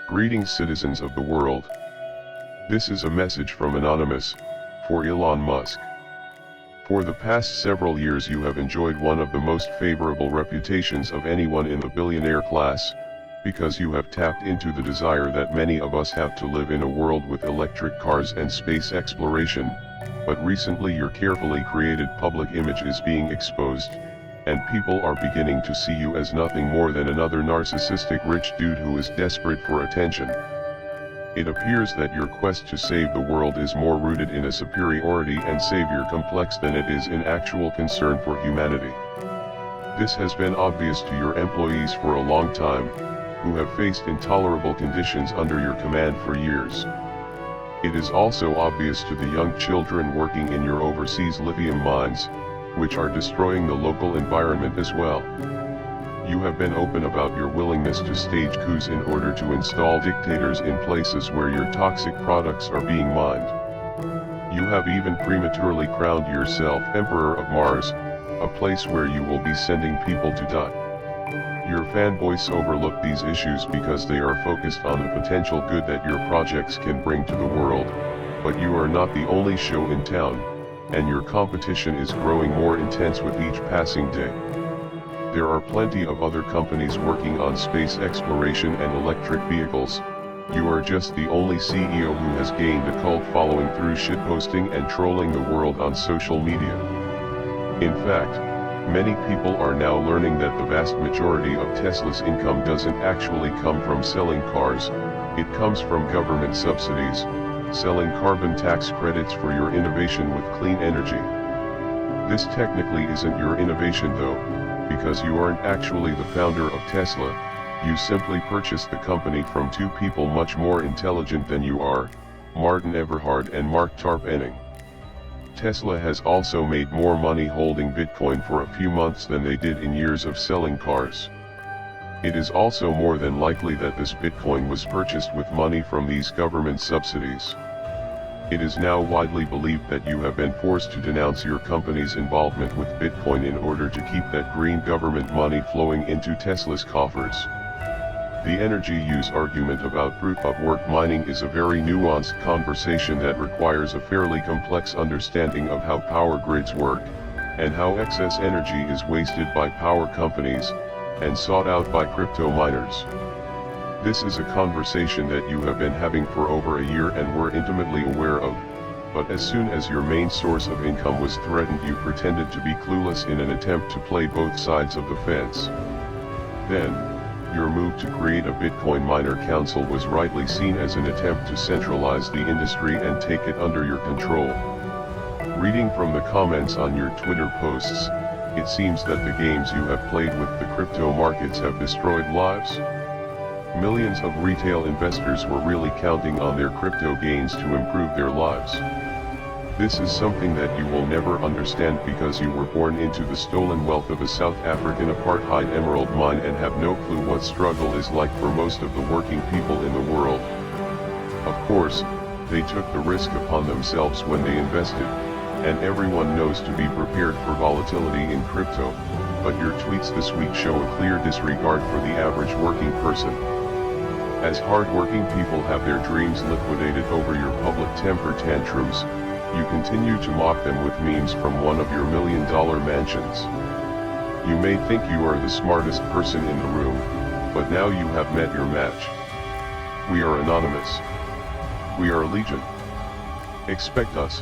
Greetings, citizens of the world. This is a message from Anonymous, for Elon Musk. For the past several years you have enjoyed one of the most favorable reputations of anyone in the billionaire class, because you have tapped into the desire that many of us have to live in a world with electric cars and space exploration, but recently your carefully created public image is being exposed, and people are beginning to see you as nothing more than another narcissistic rich dude who is desperate for attention. It appears that your quest to save the world is more rooted in a superiority and savior complex than it is in actual concern for humanity. This has been obvious to your employees for a long time, who have faced intolerable conditions under your command for years. It is also obvious to the young children working in your overseas lithium mines, which are destroying the local environment as well. You have been open about your willingness to stage coups in order to install dictators in places where your toxic products are being mined. You have even prematurely crowned yourself Emperor of Mars, a place where you will be sending people to die. Your fanboys overlook these issues because they are focused on the potential good that your projects can bring to the world, but you are not the only show in town, and your competition is growing more intense with each passing day. There are plenty of other companies working on space exploration and electric vehicles. You are just the only CEO who has gained a cult following through shitposting and trolling the world on social media. In fact, many people are now learning that the vast majority of Tesla's income doesn't actually come from selling cars, it comes from government subsidies, selling carbon tax credits for your innovation with clean energy. This technically isn't your innovation though, because you aren't actually the founder of Tesla, you simply purchased the company from two people much more intelligent than you are, Martin Eberhard and Mark Tarpenning. Tesla has also made more money holding Bitcoin for a few months than they did in years of selling cars. It is also more than likely that this Bitcoin was purchased with money from these government subsidies. It is now widely believed that you have been forced to denounce your company's involvement with Bitcoin in order to keep that green government money flowing into Tesla's coffers. The energy use argument about proof of work mining is a very nuanced conversation that requires a fairly complex understanding of how power grids work, and how excess energy is wasted by power companies, and sought out by crypto miners. This is a conversation that you have been having for over a year and were intimately aware of, but as soon as your main source of income was threatened you pretended to be clueless in an attempt to play both sides of the fence. Then, your move to create a Bitcoin miner council was rightly seen as an attempt to centralize the industry and take it under your control. Reading from the comments on your Twitter posts, it seems that the games you have played with the crypto markets have destroyed lives. Millions of retail investors were really counting on their crypto gains to improve their lives. This is something that you will never understand because you were born into the stolen wealth of a South African apartheid emerald mine and have no clue what struggle is like for most of the working people in the world. Of course, they took the risk upon themselves when they invested, and everyone knows to be prepared for volatility in crypto, but your tweets this week show a clear disregard for the average working person. As hard-working people have their dreams liquidated over your public temper tantrums, you continue to mock them with memes from one of your million-dollar mansions. You may think you are the smartest person in the room, but now you have met your match. We are Anonymous. We are Legion. Expect us.